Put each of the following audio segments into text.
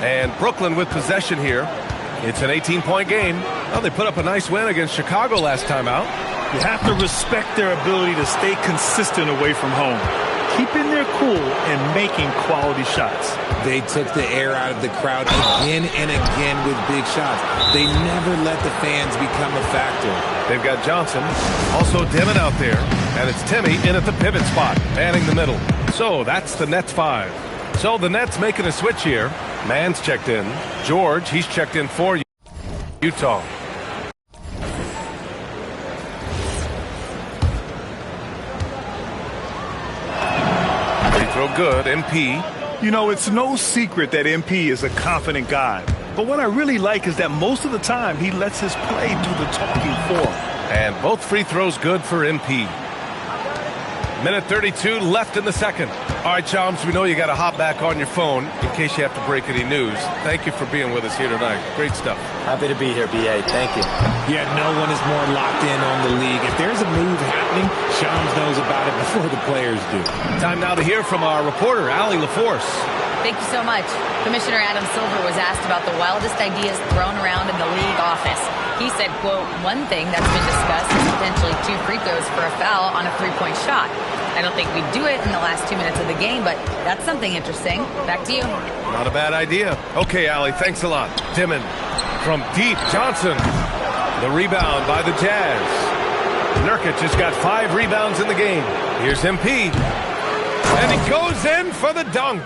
And Brooklyn with possession here. It's an 18-point game. Well, they put up a nice win against Chicago last time out. You have to respect their ability to stay consistent away from home, keeping their cool and making quality shots. They took the air out of the crowd again and again with big shots. They never let the fans become a factor. They've got Johnson, also Dimon out there, and it's Timmy in at the pivot spot, manning the middle. So that's the Nets 5. So the Nets making a switch here. Mann's checked in. George, he's checked in for Utah. Free throw good, MP. You know, it's no secret that MP is a confident guy. But what I really like is that most of the time he lets his play do the talking for him. And both free throws good for MP. Minute 32 left in the second. All right, Chums, we know you got to hop back on your phone in case you have to break any news. Thank you for being with us here tonight. Great stuff. Happy to be here, B.A. Thank you. Yeah, no one is more locked in on the league. If there's a move happening, Shams knows about it before the players do. Time now to hear from our reporter, Allie LaForce. Thank you so much. Commissioner Adam Silver was asked about the wildest ideas thrown around in the league office. He said, quote, one thing that's been discussed is potentially 2 free throws for a foul on a 3-point shot. I don't think we'd do it in the last 2 minutes of the game, but that's something interesting. Back to you. Not a bad idea. Okay, Allie, thanks a lot. Dimon from deep. Johnson. The rebound by the Jazz. Nurkic has got 5 rebounds in the game. Here's MP. And he goes in for the dunk.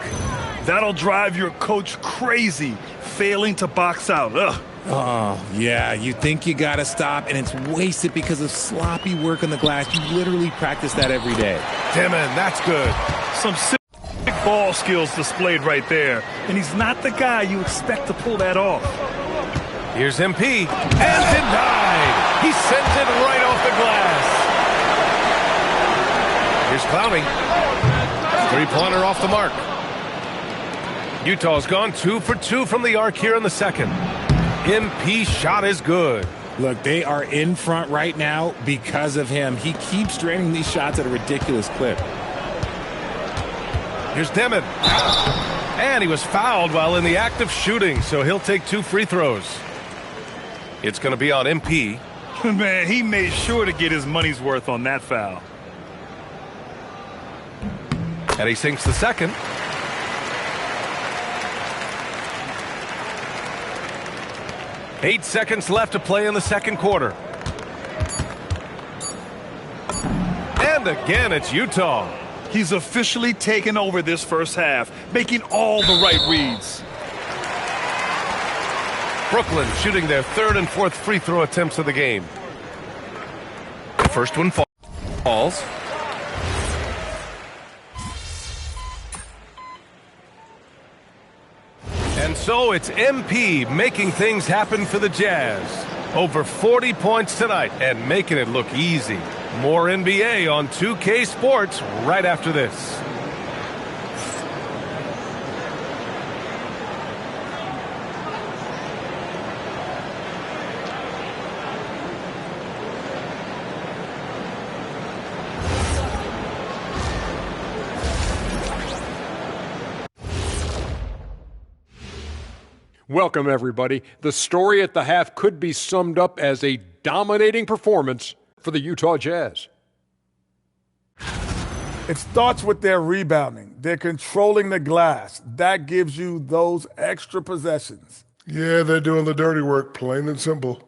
That'll drive your coach crazy, failing to box out. Ugh. Oh, yeah, you think you got to stop, and it's wasted because of sloppy work on the glass. You literally practice that every day. Dimon, that's good. Some sick ball skills displayed right there, and he's not the guy you expect to pull that off. Here's MP, and denied. He sends it right off the glass. Here's Clowney. 3-pointer off the mark. Utah's gone 2 for 2 from the arc here in the second. MP shot is good. Look, they are in front right now because of him. He keeps draining these shots at a ridiculous clip. Here's Dimon. And he was fouled while in the act of shooting, so he'll take 2 free throws. It's going to be on MP. Man, he made sure to get his money's worth on that foul. And he sinks the second. Eight seconds left to play in the second quarter. And again, it's Utah. He's officially taken over this first half, making all the right reads. Brooklyn shooting their 3rd and 4th free throw attempts of the game. The first one falls. And so it's MP making things happen for the Jazz. Over 40 points tonight and making it look easy. More NBA on 2K Sports right after this. Welcome, everybody. The story at the half could be summed up as a dominating performance for the Utah Jazz. It starts with their rebounding. They're controlling the glass. That gives you those extra possessions. Yeah, they're doing the dirty work, plain and simple.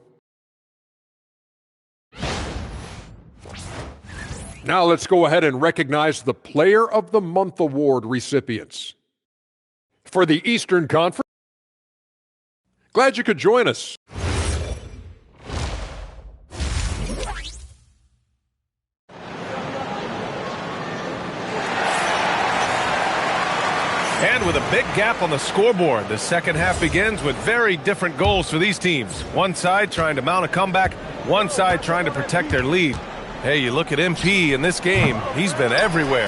Now let's go ahead and recognize the Player of the Month Award recipients. For the Eastern Conference, glad you could join us. And with a big gap on the scoreboard, the second half begins with very different goals for these teams. One side trying to mount a comeback, one side trying to protect their lead. Hey, you look at MP in this game, he's been everywhere.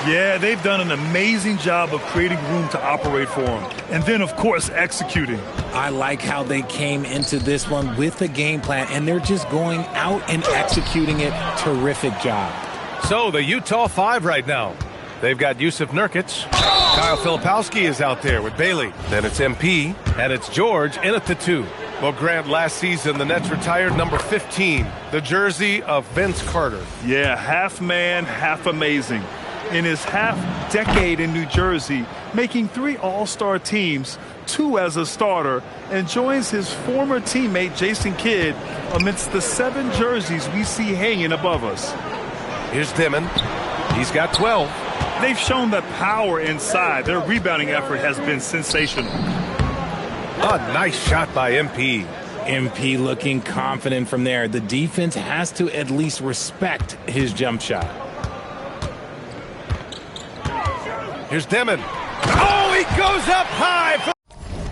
Yeah, they've done an amazing job of creating room to operate for him. And then, of course, executing. I like how they came into this one with a game plan, and they're just going out and executing it. Terrific job. So the Utah 5 right now. They've got Yusuf Nurkic. Kyle Filipowski is out there with Bailey. Then it's MP, and it's George in at the 2. Well, Grant, last season, the Nets retired number 15, the jersey of Vince Carter. Yeah, half man, half amazing. In his half-decade in New Jersey, making 3 All-Star teams, 2 as a starter, and joins his former teammate Jason Kidd amidst the 7 jerseys we see hanging above us. Here's Dimon. He's got 12. They've shown that power inside. Their rebounding effort has been sensational. A nice shot by MP. MP looking confident from there. The defense has to at least respect his jump shot. Here's Dimon. Oh, he goes up high for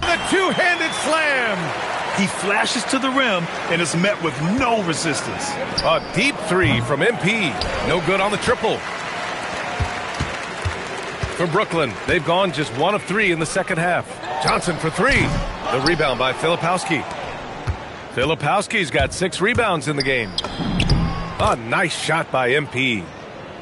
the two-handed slam. He flashes to the rim and is met with no resistance. A deep 3 from MP. No good on the triple. For Brooklyn, they've gone just 1 of 3 in the second half. Johnson for 3. The rebound by Filipowski. Filipowski's got 6 rebounds in the game. A nice shot by MP.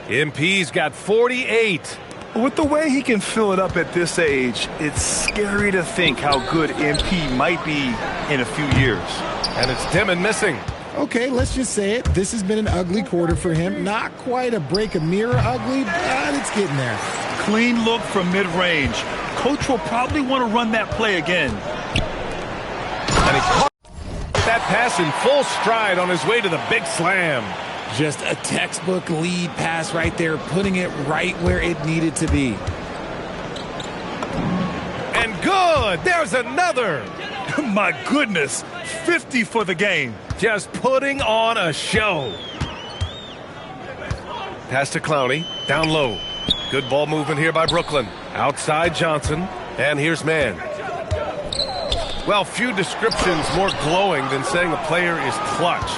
MP's got 48. With the way he can fill it up at this age, it's scary to think how good MP might be in a few years. And it's Dimon missing. Okay, let's just say it. This has been an ugly quarter for him. Not quite a break a mirror ugly, but it's getting there. Clean look from mid-range. Coach will probably want to run that play again. And he caught that pass in full stride on his way to the big slam. Just a textbook lead pass right there, putting it right where it needed to be. And good! There's another! My goodness, 50 for the game. Just putting on a show. Pass to Clowney, down low. Good ball movement here by Brooklyn. Outside Johnson, and here's Mann. Well, few descriptions more glowing than saying a player is clutch.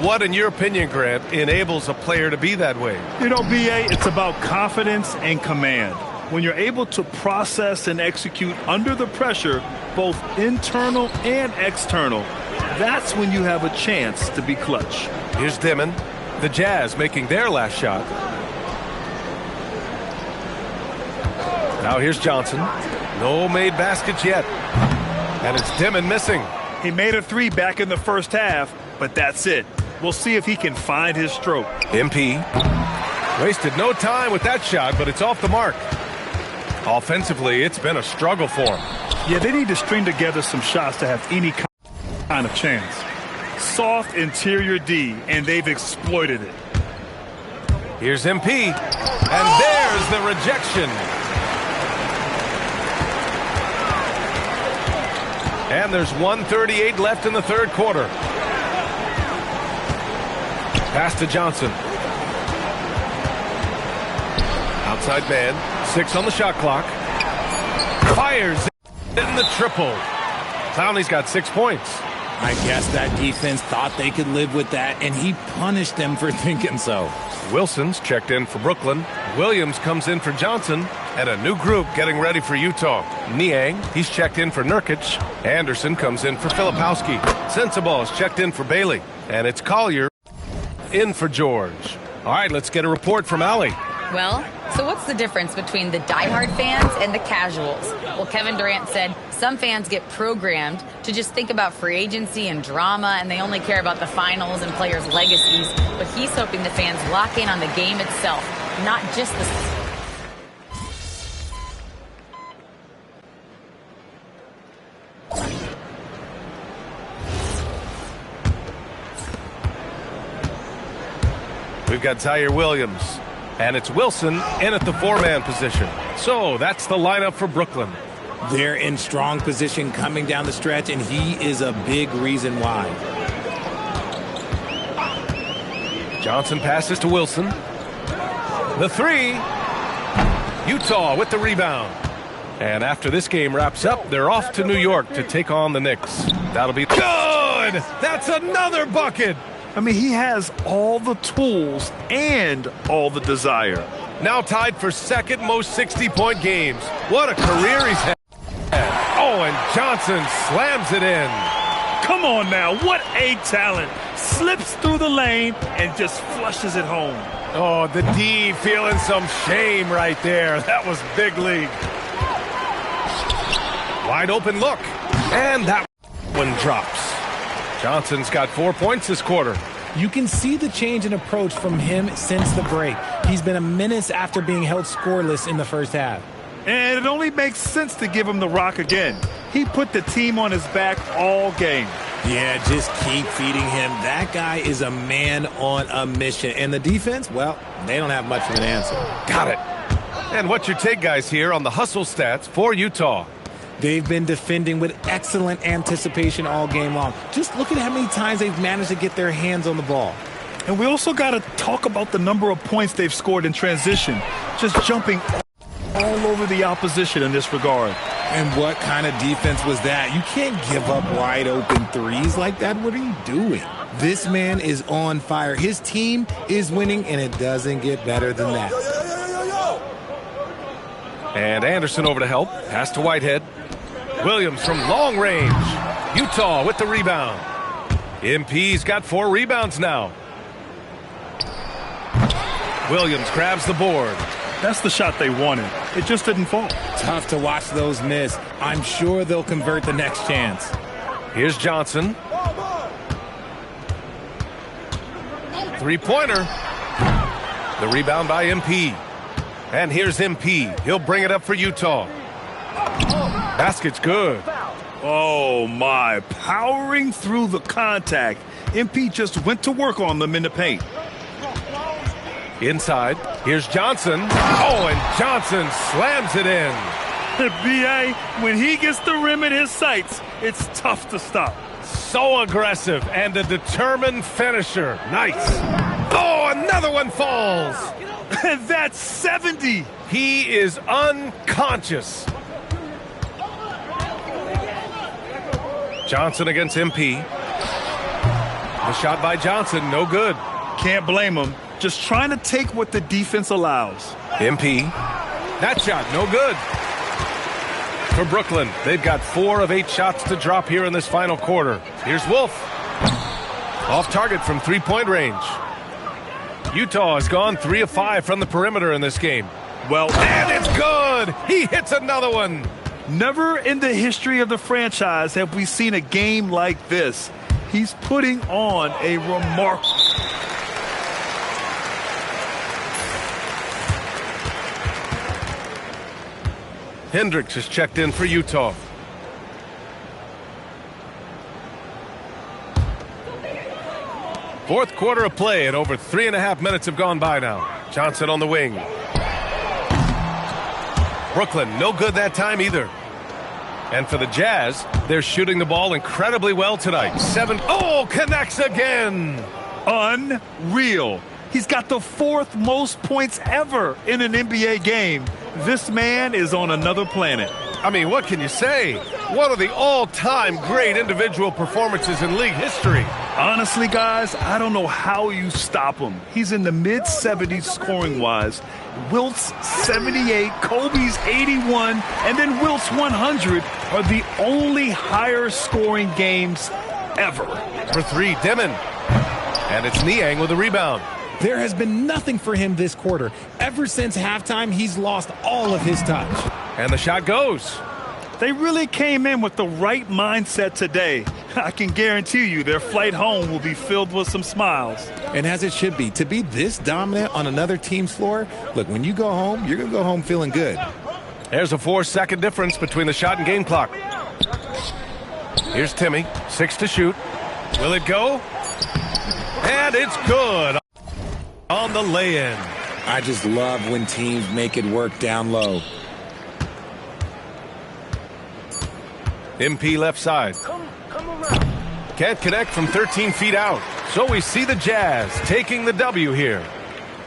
What, in your opinion, Grant, enables a player to be that way? You know, B.A., it's about confidence and command. When you're able to process and execute under the pressure, both internal and external, that's when you have a chance to be clutch. Here's Dimon. The Jazz making their last shot. Now here's Johnson. No made baskets yet. And it's Dimon missing. He made a 3 back in the first half, but that's it. We'll see if he can find his stroke. MP wasted no time with that shot, but it's off the mark. Offensively, it's been a struggle for him. Yeah, they need to string together some shots to have any kind of chance. Soft interior D, and they've exploited it. Here's MP, and there's the rejection. And there's 1:38 left in the third quarter. Pass to Johnson. Outside man. 6 on the shot clock. Fires in the triple. Clowney's got 6 points. I guess that defense thought they could live with that, and he punished them for thinking so. Wilson's checked in for Brooklyn. Williams comes in for Johnson. And a new group getting ready for Utah. Niang, he's checked in for Nurkic. Anderson comes in for Filipowski. Sensabaugh is checked in for Bailey. And it's Collier in for George. All right, let's get a report from Allie. Well, so what's the difference between the diehard fans and the casuals? Well, Kevin Durant said some fans get programmed to just think about free agency and drama, and they only care about the finals and players' legacies. But he's hoping the fans lock in on the game itself, not just the... We've got Zaire Williams, and it's Wilson in at the 4-man position. So that's the lineup for Brooklyn. They're in strong position coming down the stretch, and he is a big reason why. Johnson passes to Wilson. The 3. Utah with the rebound. And after this game wraps up, they're off to New York to take on the Knicks. That'll be good! That's another bucket! I mean, he has all the tools and all the desire. Now tied for second most 60-point games. What a career he's had. Oh, and Johnson slams it in. Come on now, what a talent. Slips through the lane and just flushes it home. Oh, the D feeling some shame right there. That was big league. Wide open look. And that one drops. Johnson's got 4 points this quarter. You can see the change in approach from him since the break. He's been a menace after being held scoreless in the first half. And it only makes sense to give him the rock again. He put the team on his back all game. Yeah, just keep feeding him. That guy is a man on a mission. And the defense, well, they don't have much of an answer. Got it. And what's your take, guys, here on the hustle stats for Utah? They've been defending with excellent anticipation all game long. Just look at how many times they've managed to get their hands on the ball. And we also got to talk about the number of points they've scored in transition. Just jumping all over the opposition in this regard. And what kind of defense was that? You can't give up wide open threes like that. What are you doing? This man is on fire. His team is winning, and it doesn't get better than that. And Anderson over to help. Pass to Whitehead. Williams from long range. Utah with the rebound. MP's got 4 rebounds now. Williams grabs the board. That's the shot they wanted. It just didn't fall. Tough to watch those miss. I'm sure they'll convert the next chance. Here's Johnson. Three-pointer. The rebound by MP. And here's MP. He'll bring it up for Utah. Basket's good. Oh, my. Powering through the contact. MP just went to work on them in the paint. Inside, here's Johnson. Oh, and Johnson slams it in. B.A., when he gets the rim in his sights, it's tough to stop. So aggressive and a determined finisher. Nice. Oh, another one falls. And that's 70. He is unconscious. Johnson against MP. The shot by Johnson, no good. Can't blame him. Just trying to take what the defense allows. MP. That shot, no good. For Brooklyn, they've got 4 of 8 shots to drop here in this final quarter. Here's Wolf. Off target from 3-point range. Utah has gone 3 of 5 from the perimeter in this game. Well, and it's good. He hits another one. Never in the history of the franchise have we seen a game like this. He's putting on a remarkable... Hendricks has checked in for Utah. Fourth quarter of play, and over 3.5 minutes have gone by now. Johnson on the wing. Brooklyn, no good that time either. And for the Jazz, they're shooting the ball incredibly well tonight. 7. Oh, connects again. Unreal. He's got the 4th most points ever in an NBA game. This man is on another planet. I mean, what can you say? One of the all-time great individual performances in league history. Honestly, guys, I don't know how you stop him. He's in the mid-70s scoring-wise. Wilt's 78, Kobe's 81, and then Wilt's 100 are the only higher-scoring games ever. For 3, Dimon. And it's Niang with a rebound. There has been nothing for him this quarter. Ever since halftime, he's lost all of his touch. And the shot goes. They really came in with the right mindset today. I can guarantee you their flight home will be filled with some smiles. And as it should be. To be this dominant on another team's floor, look, when you go home, you're going to go home feeling good. There's a 4-second difference between the shot and game clock. Here's Timmy, 6 to shoot. Will it go? And it's good on the lay-in. I just love when teams make it work down low. MP left side. Can't connect from 13 feet out. So we see the Jazz taking the W here.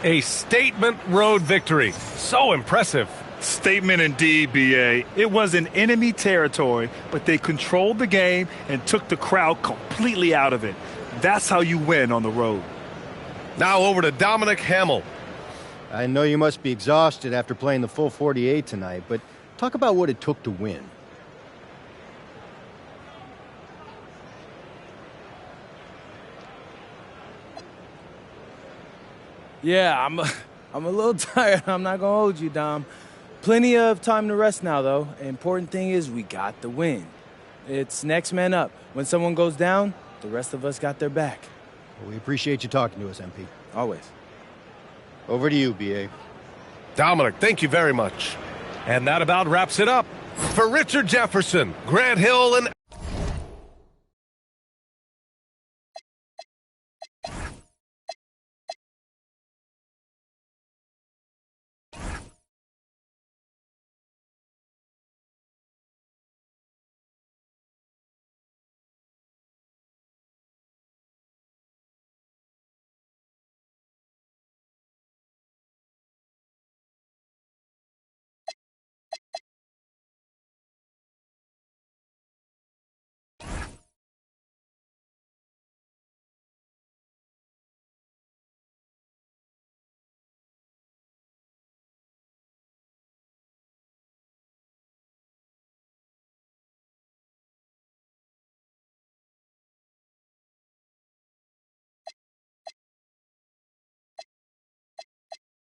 A statement road victory. So impressive. Statement indeed, B.A. It was in enemy territory, but they controlled the game and took the crowd completely out of it. That's how you win on the road. Now over to Dominic Hamill. I know you must be exhausted after playing the full 48 tonight, but talk about what it took to win. Yeah, I'm a little tired. I'm not going to hold you, Dom. Plenty of time to rest now, though. The important thing is we got the win. It's next man up. When someone goes down, the rest of us got their back. Well, we appreciate you talking to us, MP. Always. Over to you, B.A. Dominic, thank you very much. And that about wraps it up. For Richard Jefferson, Grant Hill, and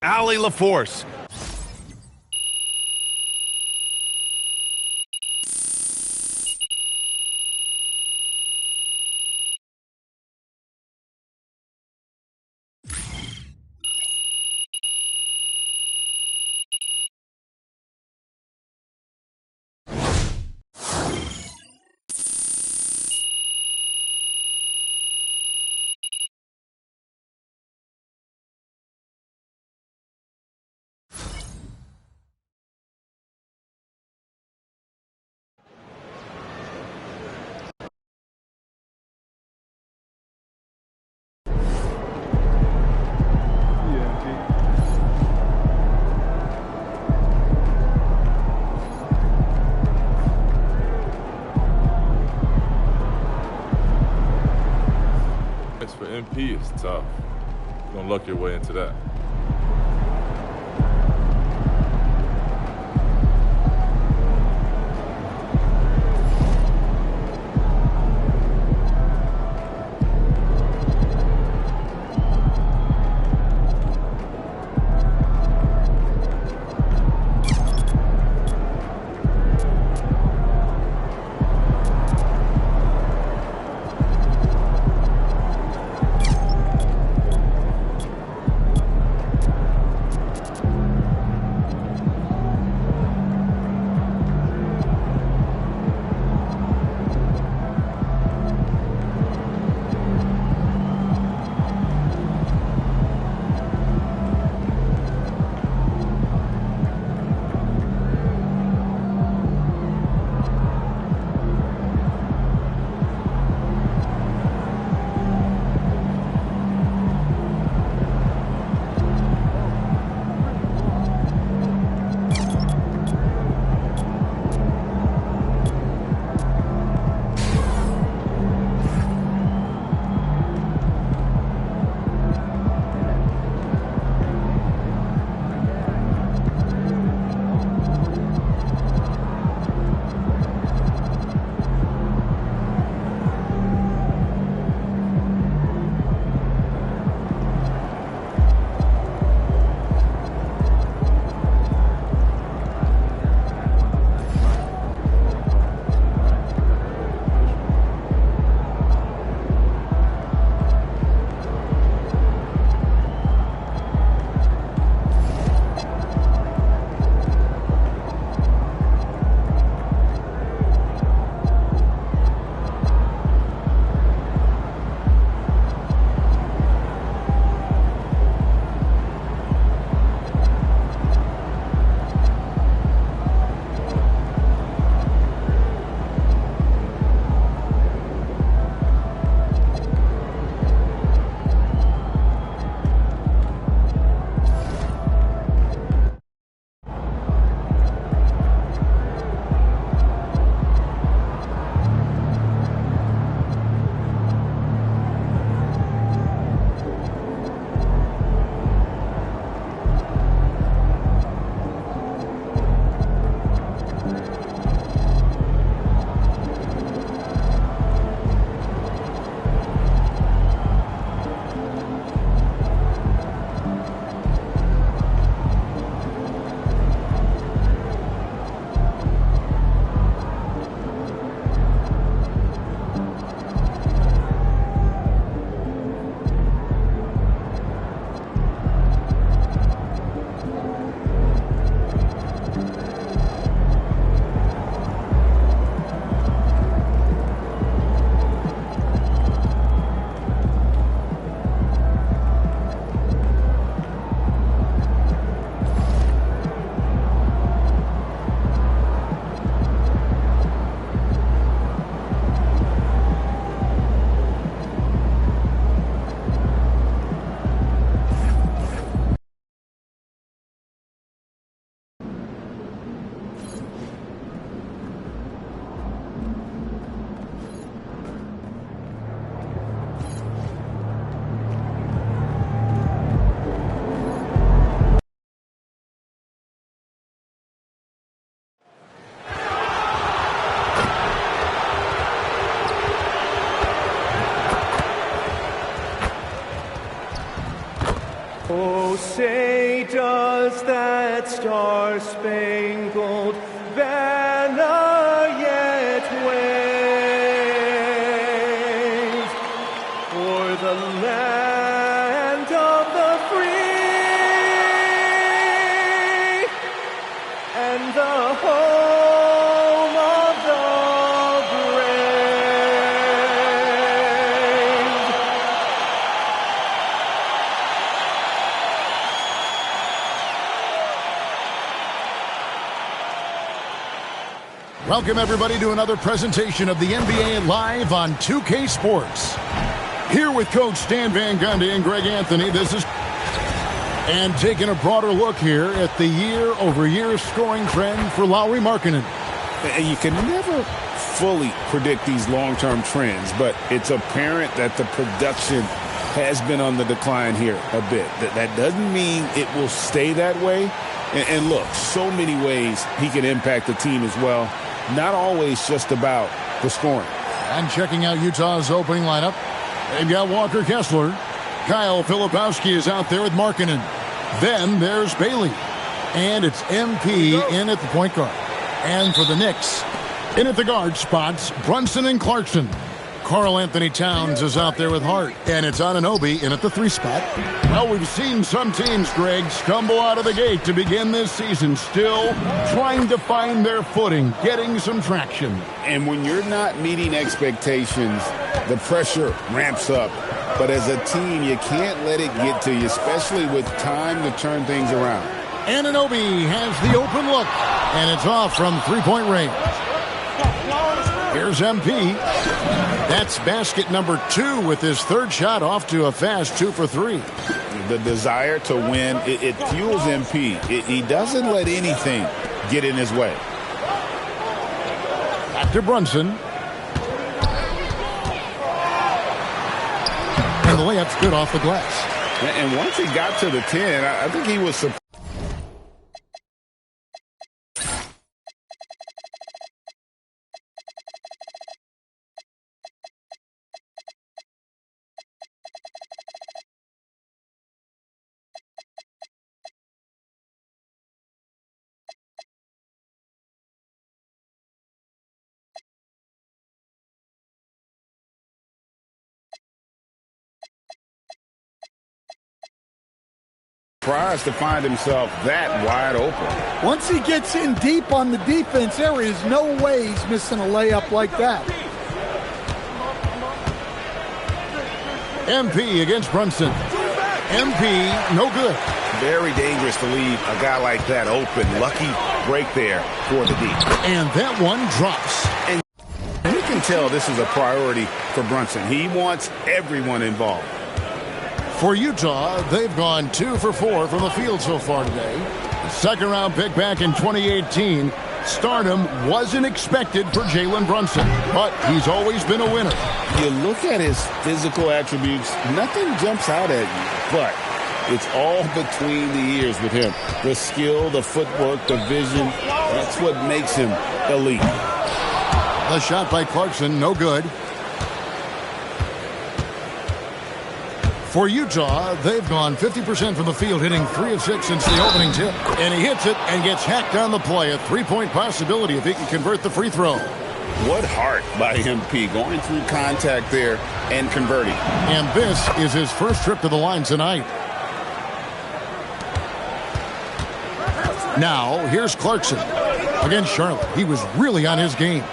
Allie LaForce. For MP, it's tough. You're going to luck your way into that. Oh, say does that star-spangled banner yet wave o'er the land of the free and the home of the Welcome, everybody, to another presentation of the NBA Live on 2K Sports. Here with Coach Stan Van Gundy and Greg Anthony, and taking a broader look here at the year-over-year scoring trend for Lauri Markkanen. And you can never fully predict these long-term trends, but it's apparent that the production has been on the decline here a bit. That doesn't mean it will stay that way. And look, so many ways he can impact the team as well. Not always just about the scoring. And checking out Utah's opening lineup, they've got Walker Kessler. Kyle Filipowski is out there with Markkanen. Then there's Bailey. And it's MP in at the point guard. And for the Knicks, in at the guard spots, Brunson and Clarkson. Karl Anthony Towns is out there with Hart. And it's Anunoby in at the 3 spot. Well, we've seen some teams, Greg, stumble out of the gate to begin this season, still trying to find their footing, getting some traction. And when you're not meeting expectations, the pressure ramps up. But as a team, you can't let it get to you, especially with time to turn things around. Anunoby has the open look, and it's off from three-point range. Here's MP. That's basket number 2 with his third shot off to a fast 2 for 3. The desire to win, it fuels MP. He doesn't let anything get in his way. Back to Brunson. And the layup's good off the glass. And once he got to the 10, I think he was surprised. Surprised to find himself that wide open. Once he gets in deep on the defense, there is no way he's missing a layup like that. MP against Brunson. MP, no good. Very dangerous to leave a guy like that open. Lucky break there for the D. And that one drops. And you can tell this is a priority for Brunson. He wants everyone involved. For Utah, they've gone 2 for 4 from the field so far today. Second-round pick back in 2018. Stardom wasn't expected for Jalen Brunson, but he's always been a winner. You look at his physical attributes, nothing jumps out at you, but it's all between the ears with him. The skill, the footwork, the vision, that's what makes him elite. The shot by Clarkson, no good. For Utah, they've gone 50% from the field, hitting 3 of 6 since the opening tip. And he hits it and gets hacked on the play. A 3-point possibility if he can convert the free throw. What heart by MP, going through contact there and converting. And this is his first trip to the line tonight. Now, here's Clarkson. Against Charlotte, he was really on his game.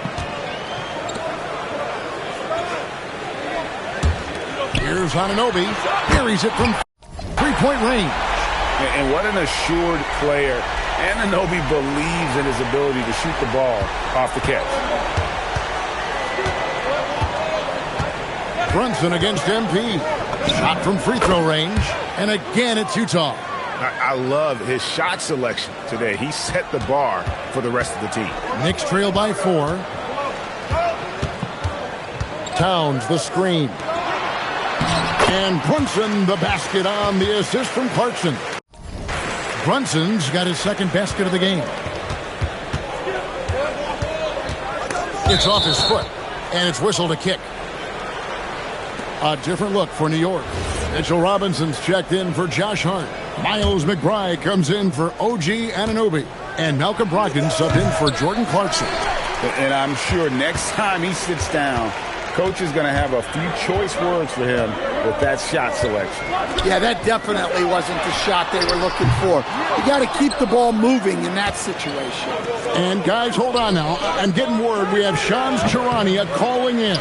Here's Anunoby. Carries it from 3-point range. And what an assured player. Anunoby believes in his ability to shoot the ball off the catch. Brunson against MP. Shot from free throw range. And again, it's Utah. I love his shot selection today. He set the bar for the rest of the team. Knicks trail by 4. Towns the screen. And Brunson the basket on the assist from Clarkson. Brunson's got his second basket of the game. It's off his foot, and it's whistled a kick. A different look for New York. Mitchell Robinson's checked in for Josh Hart. Miles McBride comes in for OG Anunoby. And Malcolm Brogdon subbed in for Jordan Clarkson. And I'm sure next time he sits down, Coach is going to have a few choice words for him with that shot selection. Yeah, that definitely wasn't the shot they were looking for. You got to keep the ball moving in that situation. And guys, hold on now. I'm getting word we have Shams Charania calling in.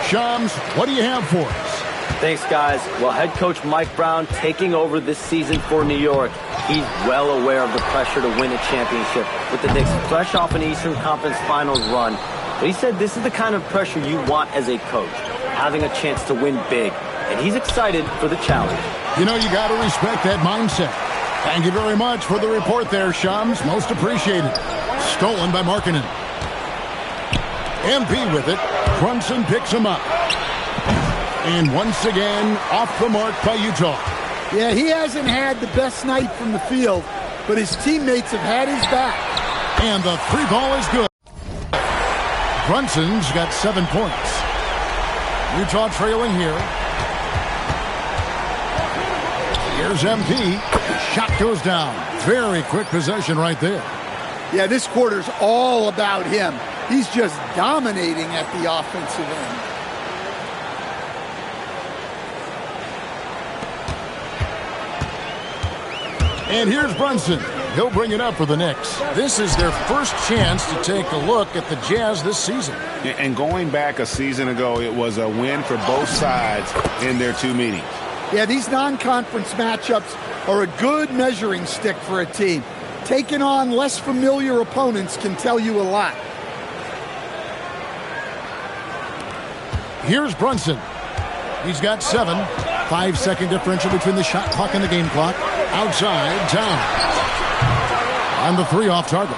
Shams, what do you have for us? Thanks, guys. Well, head coach Mike Brown taking over this season for New York. He's well aware of the pressure to win a championship with the Knicks fresh off an Eastern Conference Finals run. But he said this is the kind of pressure you want as a coach, having a chance to win big. And he's excited for the challenge. You know, you got to respect that mindset. Thank you very much for the report there, Shams. Most appreciated. Stolen by Markkanen. MP with it. Brunson picks him up. And once again, off the mark by Utah. Yeah, he hasn't had the best night from the field, but his teammates have had his back. And the three ball is good. Brunson's got 7 points. Utah trailing here. Here's MP. Shot goes down. Very quick possession right there. Yeah, this quarter's all about him. He's just dominating at the offensive end. And here's Brunson. He'll bring it up for the Knicks. This is their first chance to take a look at the Jazz this season. And going back a season ago, it was a win for both sides in their two meetings. Yeah, these non-conference matchups are a good measuring stick for a team. Taking on less familiar opponents can tell you a lot. Here's Brunson. He's got 7. 5-second differential between the shot clock and the game clock. Outside, Towns. On the 3 off target.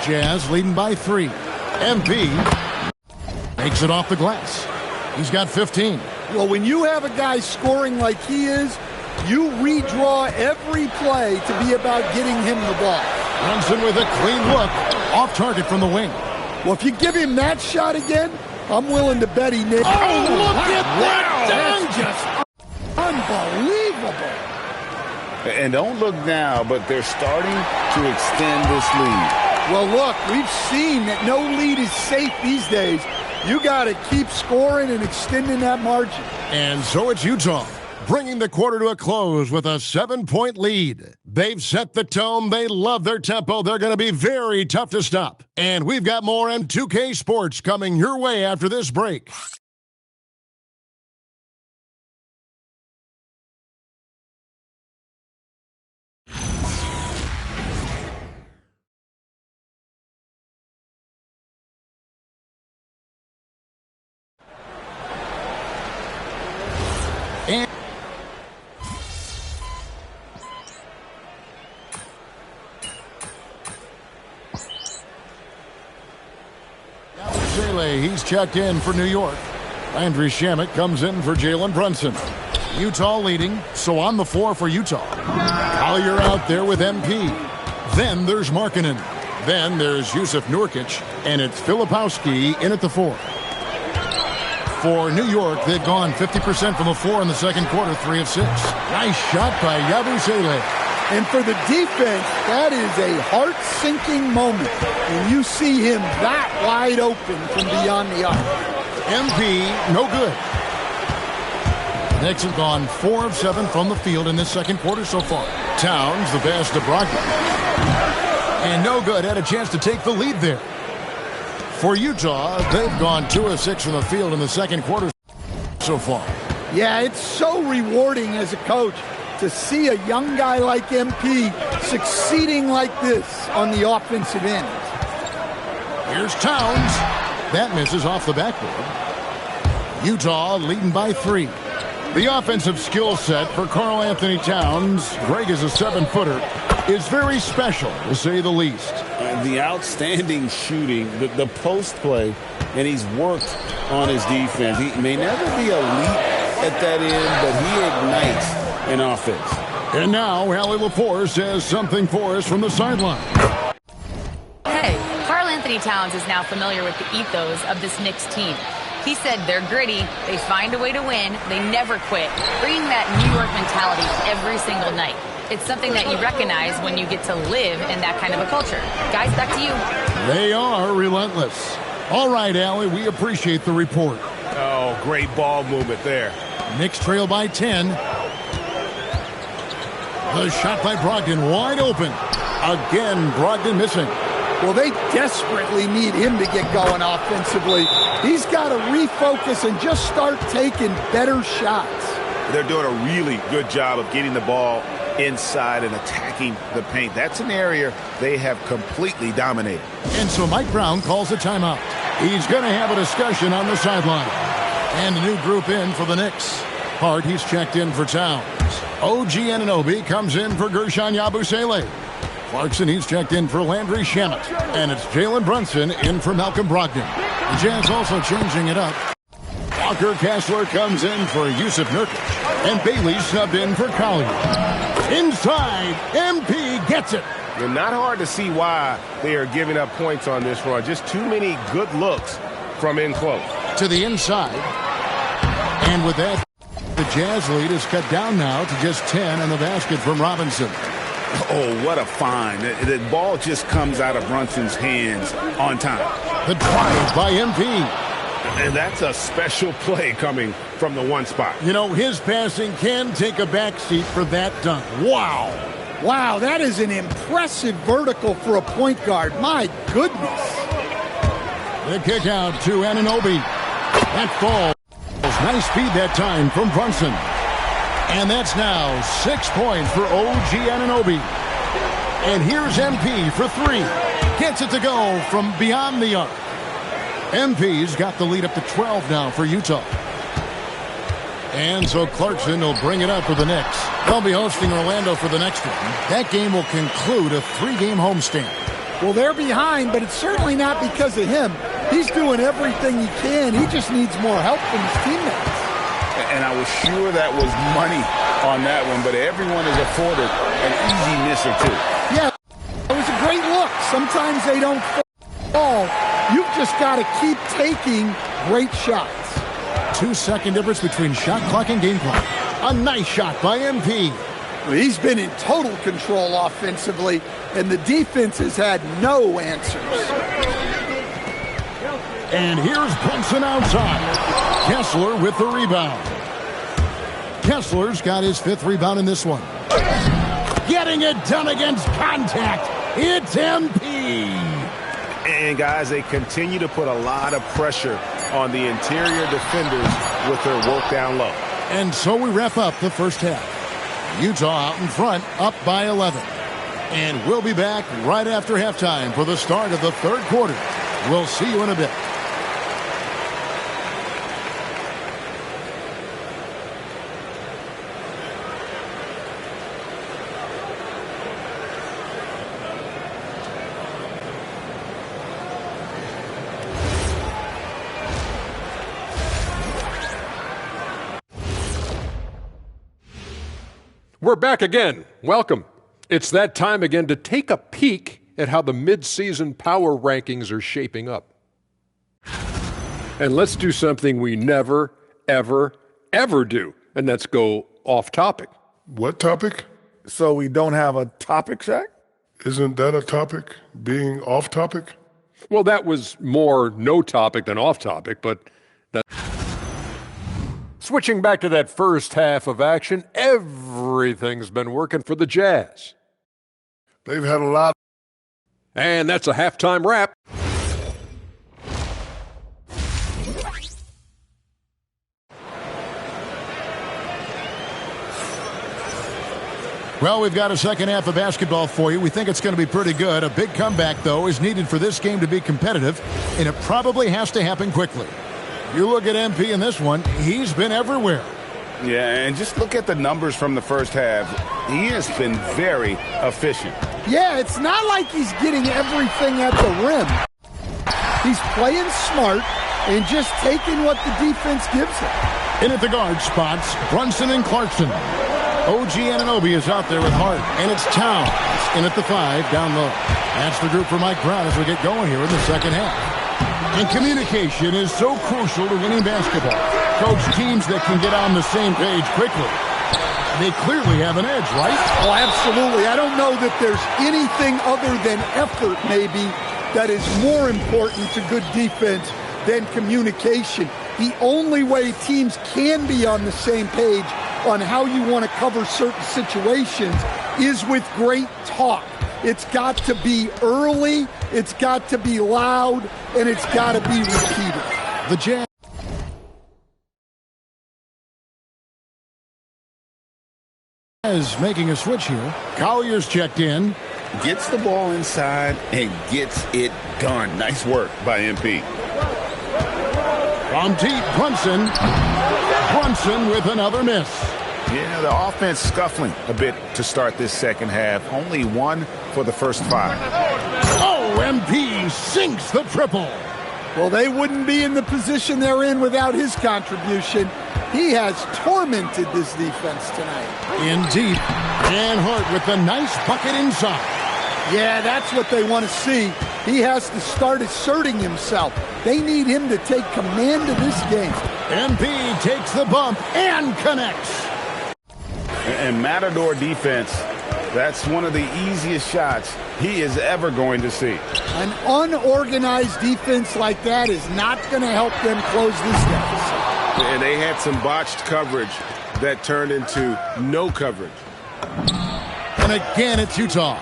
Jazz leading by 3. MP makes it off the glass. He's got 15. Well, when you have a guy scoring like he is, you redraw every play to be about getting him the ball. Brunson with a clean look. Off target from the wing. Well, if you give him that shot again, I'm willing to bet he nails. Oh, look at that! That's just unbelievable. And don't look now, but they're starting to extend this lead. Well, look, we've seen that no lead is safe these days. You got to keep scoring and extending that margin. And so it's Utah, bringing the quarter to a close with a 7-point lead. They've set the tone. They love their tempo. They're going to be very tough to stop. And we've got more Nba2k Sports coming your way after this break. And he's checked in for New York. Landry Shamet comes in for Jalen Brunson. Utah leading, so on the floor for Utah. Collier out there with MP. Then there's Markkanen. Then there's Jusuf Nurkic, and it's Filipowski in at the 4. For New York, they've gone 50% from the floor in the second quarter, 3 of 6. Nice shot by Yabusele. And for the defense, that is a heart-sinking moment when you see him that wide open from beyond the arc. MP, no good. Knicks have gone 4 of 7 from the field in this second quarter so far. Towns, the pass to Brogdon. And no good, had a chance to take the lead there. For Utah, they've gone 2 of 6 from the field in the second quarter so far. Yeah, it's so rewarding as a coach to see a young guy like MP succeeding like this on the offensive end. Here's Towns. That misses off the backboard. Utah leading by 3. The offensive skill set for Karl Anthony Towns, Greg is a 7-footer, is very special, to say the least. The outstanding shooting, the post play, and he's worked on his defense. He may never be elite at that end, but he ignites an offense. And now, Allie Lepore says something for us from the sideline. Hey, Karl Anthony Towns is now familiar with the ethos of this Knicks team. He said they're gritty, they find a way to win, they never quit, bringing that New York mentality every single night. It's something that you recognize when you get to live in that kind of a culture. Guys, back to you. They are relentless. All right, Allie, we appreciate the report. Oh, great ball movement there. Knicks trail by 10. The shot by Brogdon wide open. Again, Brogdon missing. Well, they desperately need him to get going offensively. He's got to refocus and just start taking better shots. They're doing a really good job of getting the ball inside and attacking the paint. That's an area they have completely dominated. And so Mike Brown calls a timeout. He's going to have a discussion on the sideline. And a new group in for the Knicks. Hart, he's checked in for Towns. OG Anunoby comes in for Gershon Yabusele. Clarkson, he's checked in for Landry Shamet. And it's Jalen Brunson in for Malcolm Brogdon. The Jazz also changing it up. Walker Kessler comes in for Yusuf Nurkic. And Bailey subbed in for Collier. Inside, MP gets it. It's not hard to see why they are giving up points on this run. Just too many good looks from in close. To the inside. And with that, the Jazz lead is cut down now to just 10 and the basket from Robinson. Oh, what a find. The ball just comes out of Brunson's hands on time. The drive by MP. And that's a special play coming from the one spot. You know, his passing can take a backseat for that dunk. Wow. Wow, that is an impressive vertical for a point guard. My goodness. The kick out to Anunoby. That falls. Nice speed that time from Brunson. And that's now 6 points for OG Anunoby. And here's MP for three. Gets it to go from beyond the arc. MP's got the lead up to 12 now for Utah. And so Clarkson will bring it up for the Knicks. They'll be hosting Orlando for the next one. That game will conclude a 3-game homestand. Well, they're behind, but it's certainly not because of him. He's doing everything he can. He just needs more help from his teammates. And I was sure that was money on that one, but everyone is afforded an easy misser, too. Yeah, it was a great look. Sometimes they don't fall. You've just got to keep taking great shots. 2-second difference between shot clock and game clock. A nice shot by MP. He's been in total control offensively, and the defense has had no answers. And here's Brunson outside. Kessler with the rebound. Kessler's got his 5th rebound in this one. Getting it done against contact. It's MP. And, guys, they continue to put a lot of pressure on the interior defenders with their work down low. And so we wrap up the first half. Utah out in front, up by 11. And we'll be back right after halftime for the start of the third quarter. We'll see you in a bit. We're back again. Welcome. It's that time again to take a peek at how the mid-season power rankings are shaping up. And let's do something we never, ever, ever do, and that's go off topic. What topic? So we don't have a topic, Shaq? Isn't that a topic, being off topic? Well, that was more no topic than off topic, but that. Switching back to that first half of action, everything's been working for the Jazz. They've had a lot. And that's a halftime wrap. Well, we've got a second half of basketball for you. We think it's going to be pretty good. A big comeback, though, is needed for this game to be competitive, and it probably has to happen quickly. You look at MP in this one, he's been everywhere. Yeah, and just look at the numbers from the first half. He has been very efficient. Yeah, it's not like he's getting everything at the rim. He's playing smart and just taking what the defense gives him. In at the guard spots, Brunson and Clarkson. OG Anunoby is out there with Hart, and it's Towns in at the 5 down low. That's the group for Mike Brown as we get going here in the second half. And communication is so crucial to winning basketball. Coach, teams that can get on the same page quickly, they clearly have an edge, right? Oh, absolutely. I don't know that there's anything other than effort, maybe, that is more important to good defense than communication. The only way teams can be on the same page on how you want to cover certain situations is with great talk. It's got to be early, it's got to be loud, and it's got to be repeated. The Jazz is making a switch here. Collier's checked in. Gets the ball inside and gets it done. Nice work by MP. From deep, Brunson. Brunson with another miss. Yeah, the offense scuffling a bit to start this second half. Only one for the first 5. Oh, MP sinks the triple. Well, they wouldn't be in the position they're in without his contribution. He has tormented this defense tonight. In deep, and Hart with a nice bucket inside. Yeah, that's what they want to see. He has to start asserting himself. They need him to take command of this game. MP takes the bump and connects. And Matador defense, that's one of the easiest shots he is ever going to see. An unorganized defense like that is not going to help them close this deficit. And they had some botched coverage that turned into no coverage. And again, it's Utah.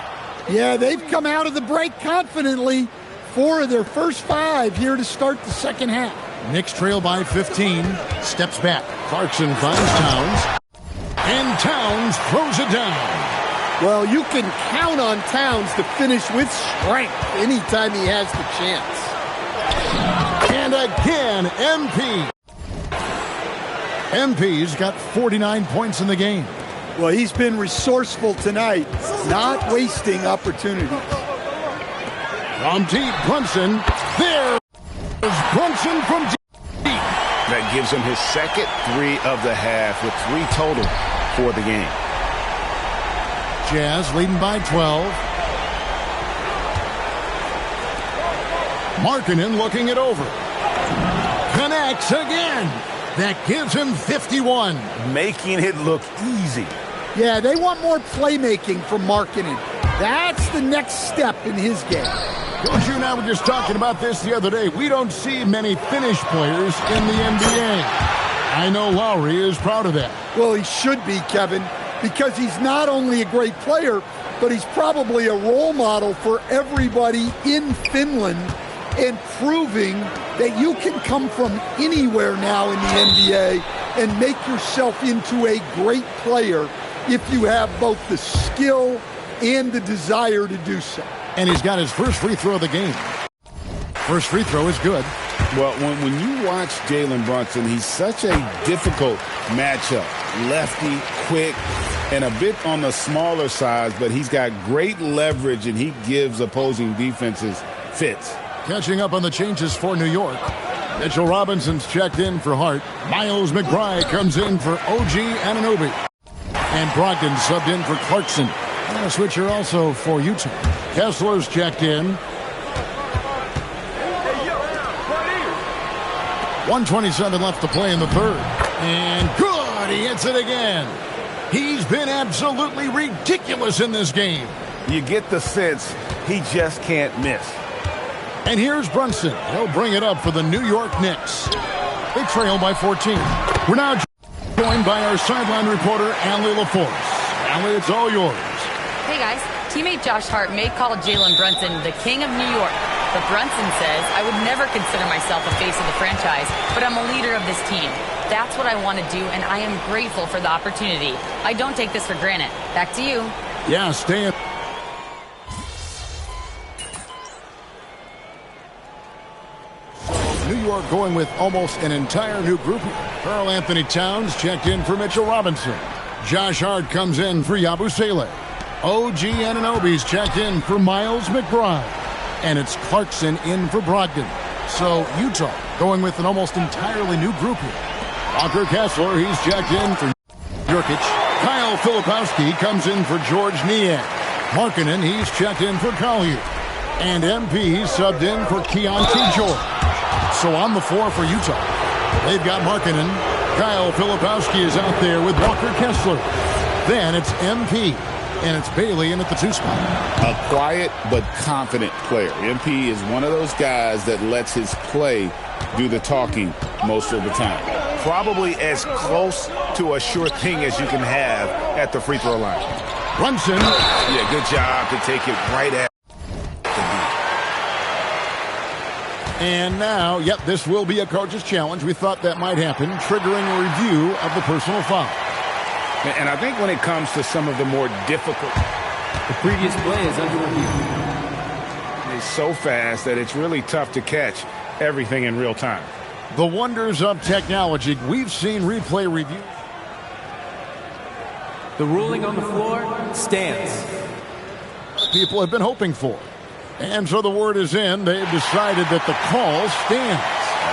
Yeah, they've come out of the break confidently. 4 of their first 5 here to start the second half. Knicks trail by 15. Steps back. Clarkson finds Towns. And Towns throws it down. Well, you can count on Towns to finish with strength anytime he has the chance. And again, MP. MP's got 49 points in the game. Well, he's been resourceful tonight, not wasting opportunities. From deep, Brunson. There's Brunson from deep. That gives him his second 3 of the half with 3 total for the game. Jazz leading by 12. Markkanen looking it over. Connects again. That gives him 51. Making it look easy. Yeah, they want more playmaking from Markkanen. That's the next step in his game. Coach, you and I were just talking about this the other day. We don't see many Finnish players in the NBA. I know Lowry is proud of that. Well, he should be, Kevin, because he's not only a great player, but he's probably a role model for everybody in Finland and proving that you can come from anywhere now in the NBA and make yourself into a great player if you have both the skill and the desire to do so. And he's got his first free throw of the game. First free throw is good. Well, when you watch Jalen Brunson, he's such a difficult matchup. Lefty, quick, and a bit on the smaller size, but he's got great leverage, and he gives opposing defenses fits. Catching up on the changes for New York. Mitchell Robinson's checked in for Hart. Miles McBride comes in for OG Anunoby. And Brogdon subbed in for Clarkson. And a switcher also for Utah. Kessler's checked in. 1:27 left to play in the third. And good! He hits it again. He's been absolutely ridiculous in this game. You get the sense he just can't miss. And here's Brunson. He'll bring it up for the New York Knicks. They trail by 14. We're now joined by our sideline reporter, Allie LaForce. Allie, it's all yours. Hey, guys. Teammate Josh Hart may call Jalen Brunson the king of New York. But Brunson says, I would never consider myself a face of the franchise, but I'm a leader of this team. That's what I want to do, and I am grateful for the opportunity. I don't take this for granted. Back to you. Yeah, stay in. New York going with almost an entire new group. Karl Anthony Towns checked in for Mitchell Robinson. Josh Hart comes in for Yabusele. OG Anunoby's checked in for Miles McBride. And it's Clarkson in for Brogdon. So Utah going with an almost entirely new group here. Walker Kessler, he's checked in for Nurkic. Kyle Filipowski comes in for George Niang. Markkanen, he's checked in for Collier. And MP subbed in for Keontae George. So on the floor for Utah, they've got Markkanen. Kyle Filipowski is out there with Walker Kessler. Then it's MP, and it's Bailey in at the 2 spot. A quiet but confident player. MP is one of those guys that lets his play do the talking most of the time. Probably as close to a sure thing as you can have at the free throw line. Brunson. Yeah, good job to take it right at. And now, this will be a coach's challenge. We thought that might happen, triggering a review of the personal foul. And I think when it comes to some of the more difficult, the previous play is under review. It's so fast that it's really tough to catch everything in real time. The wonders of technology. We've seen replay review. The ruling on the floor stands. People have been hoping for. And so the word is in. They've decided that the call stands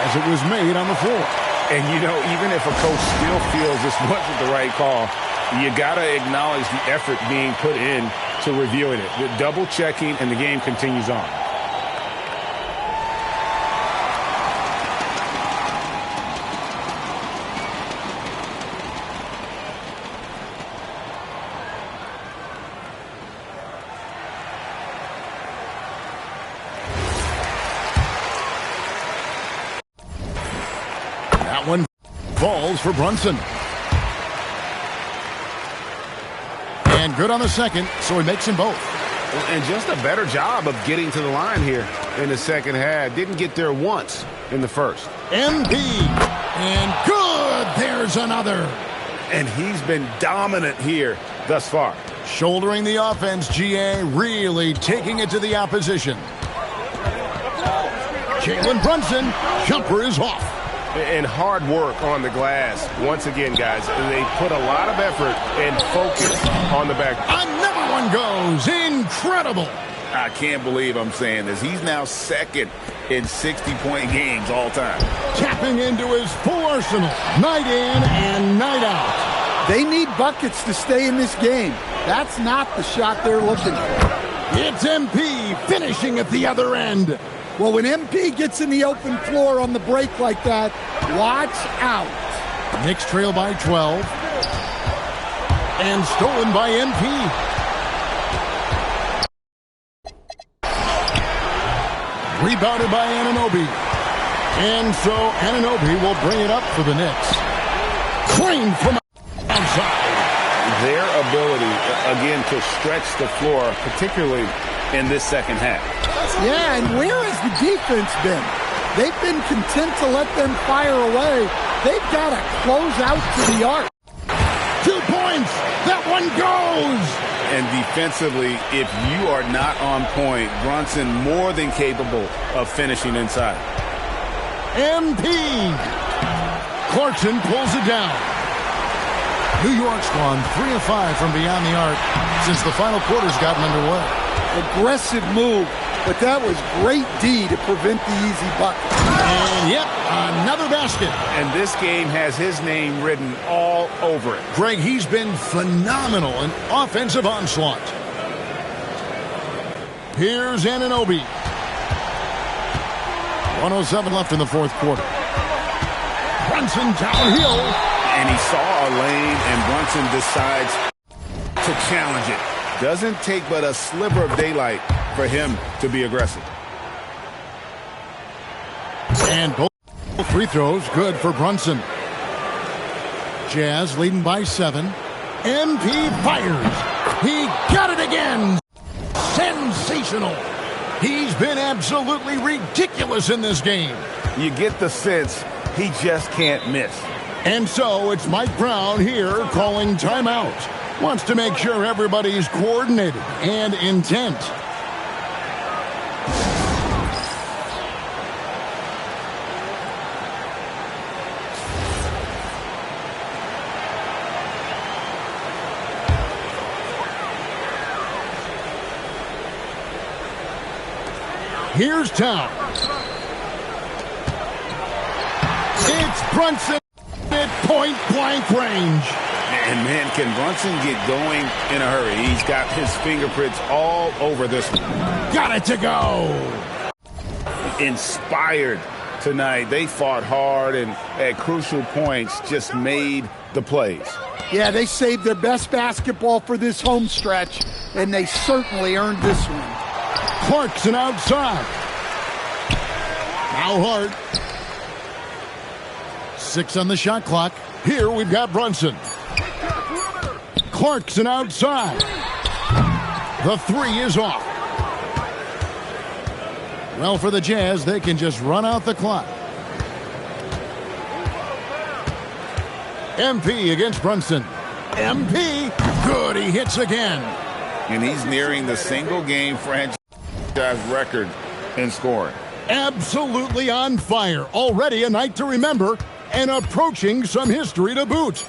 as it was made on the floor. And, even if a coach still feels this wasn't the right call, you got to acknowledge the effort being put in to reviewing it. With double checking, and the game continues on. That one falls for Brunson. And good on the second, so he makes them both. And just a better job of getting to the line here in the second half. Didn't get there once in the first. MP. And good. There's another. And he's been dominant here thus far. Shouldering the offense, GA really taking it to the opposition. Jalen Brunson. Jumper is off. And hard work on the glass. Once again, guys, they put a lot of effort and focus on the back. Another one goes. Incredible. I can't believe I'm saying this. He's now second in 60-point games all time. Tapping into his full arsenal. Night in and night out. They need buckets to stay in this game. That's not the shot they're looking for. It's MP finishing at the other end. Well, when MP gets in the open floor on the break like that, watch out. Knicks trail by 12. And stolen by MP. Rebounded by Anunoby. And so Anunoby will bring it up for the Knicks. Clean from outside. Their ability, again, to stretch the floor, particularly in this second half. Yeah, and where has the defense been? They've been content to let them fire away. They've got to close out to the arc. 2 points. That one goes. And defensively, if you are not on point, Brunson more than capable of finishing inside. MP. Clarkson pulls it down. New York's gone 3 of 5 from beyond the arc since the final quarter's gotten underway. Aggressive move, but that was great D to prevent the easy bucket. And another basket. And this game has his name written all over it. Greg, he's been phenomenal in offensive onslaught. Here's Anunoby. 1:07 left in the fourth quarter. Brunson downhill. And he saw a lane, and Brunson decides to challenge it. Doesn't take but a sliver of daylight for him to be aggressive. And both free throws good for Brunson. Jazz leading by 7. MP fires. He got it again. Sensational. He's been absolutely ridiculous in this game. You get the sense he just can't miss. And so it's Mike Brown here calling timeout. Wants to make sure everybody's coordinated and intent. Here's Town. It's Brunson at point-blank range. And, man, can Brunson get going in a hurry? He's got his fingerprints all over this one. Got it to go. Inspired tonight. They fought hard and at crucial points just made the plays. Yeah, they saved their best basketball for this home stretch, and they certainly earned this one. Clarkson outside. Now Hart. 6 on the shot clock. Here we've got Brunson. Clarkson outside. The 3 is off. Well, for the Jazz, they can just run out the clock. MP against Brunson. MP, good, he hits again. And he's nearing the single-game franchise record in scoring. Absolutely on fire. Already a night to remember and approaching some history to boot.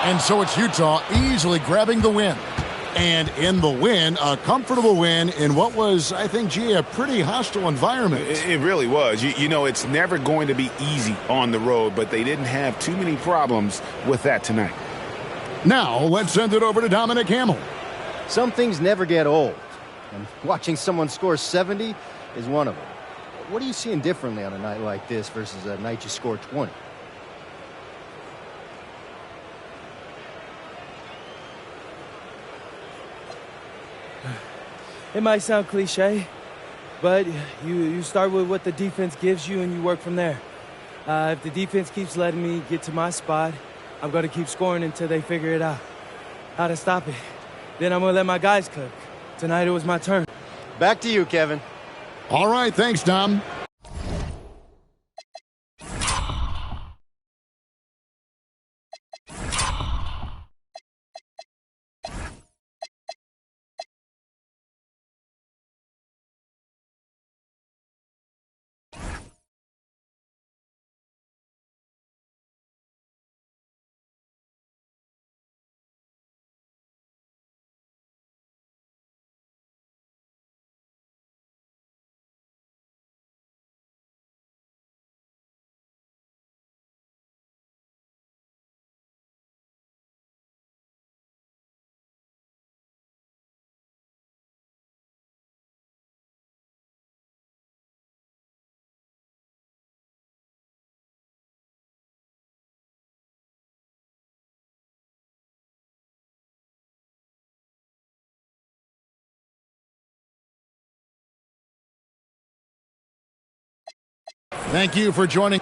And so it's Utah easily grabbing the win. And in the win, a comfortable win in what was, I think, a pretty hostile environment. It really was. You know, it's never going to be easy on the road, but they didn't have too many problems with that tonight. Now, let's send it over to Dominic Hamill. Some things never get old, and watching someone score 70 is one of them. What are you seeing differently on a night like this versus a night you score 20? It might sound cliche, but you start with what the defense gives you and you work from there. If the defense keeps letting me get to my spot, I'm going to keep scoring until they figure it out, how to stop it. Then I'm going to let my guys cook. Tonight it was my turn. Back to you, Kevin. All right, thanks, Dom. Thank you for joining.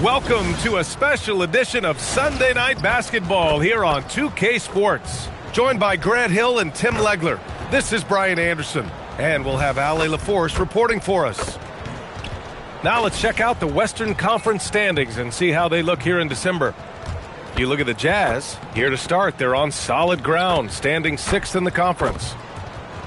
Welcome to a special edition of Sunday Night Basketball here on 2K Sports. Joined by Grant Hill and Tim Legler. This is Brian Anderson, and we'll have Ali LaForce reporting for us. Now let's check out the Western Conference standings and see how they look here in December. You look at the Jazz. Here to start, they're on solid ground, standing 6th in the conference.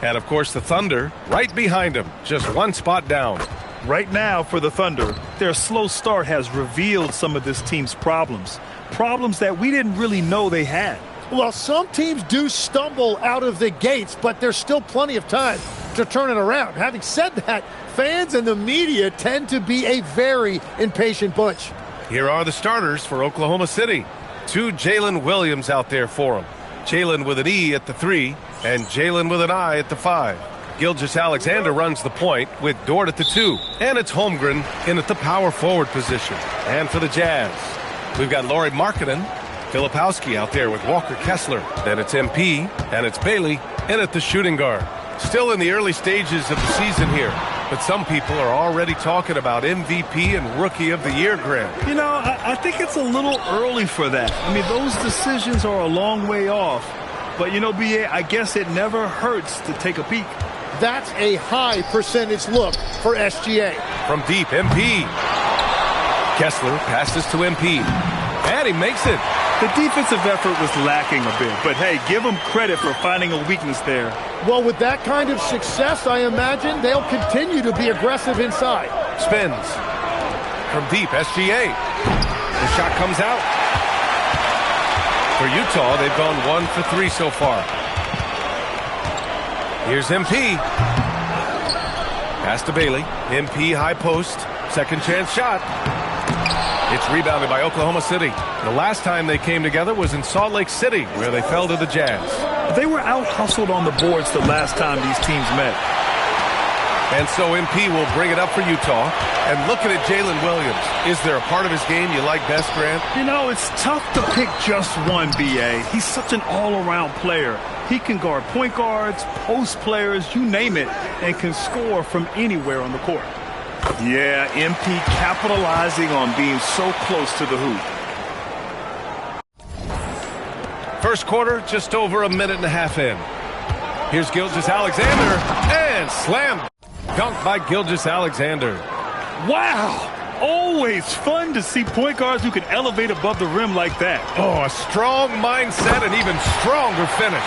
And, of course, the Thunder right behind them, just one spot down. Right now for the Thunder, their slow start has revealed some of this team's problems. Problems that we didn't really know they had. Well, some teams do stumble out of the gates, but there's still plenty of time to turn it around. Having said that, fans and the media tend to be a very impatient bunch. Here are the starters for Oklahoma City. 2 Jalen Williams out there for them. Jalen with an E at the 3 and Jalen with an I at the 5. Gilgeous-Alexander runs the point with Dort at the 2. And it's Holmgren in at the power forward position. And for the Jazz, we've got Lauri Markkanen, Filipowski out there with Walker Kessler. Then it's MP and it's Bailey in at the shooting guard. Still in the early stages of the season here, but some people are already talking about MVP and Rookie of the Year, Grant. You know, I think it's a little early for that. I mean, those decisions are a long way off. But, you know, B.A., I guess it never hurts to take a peek. That's a high percentage look for SGA. From deep, MP. Kessler passes to MP. And he makes it. The defensive effort was lacking a bit. But, hey, give them credit for finding a weakness there. Well, with that kind of success, I imagine they'll continue to be aggressive inside. Spins. From deep, SGA. The shot comes out. For Utah, they've gone 1 for 3 so far. Here's MP. Pass to Bailey. MP high post. Second chance shot. It's rebounded by Oklahoma City. The last time they came together was in Salt Lake City, where they fell to the Jazz. They were out-hustled on the boards the last time these teams met. And so MP will bring it up for Utah. And looking at Jalen Williams, is there a part of his game you like best, Grant? You know, it's tough to pick just one, B.A. He's such an all-around player. He can guard point guards, post players, you name it, and can score from anywhere on the court. Yeah, MP capitalizing on being so close to the hoop. First quarter, just over a minute and a half in. Here's Gilgeous-Alexander, and slam dunk by Gilgeous-Alexander. Wow! Always fun to see point guards who can elevate above the rim like that. Oh, a strong mindset and even stronger finish.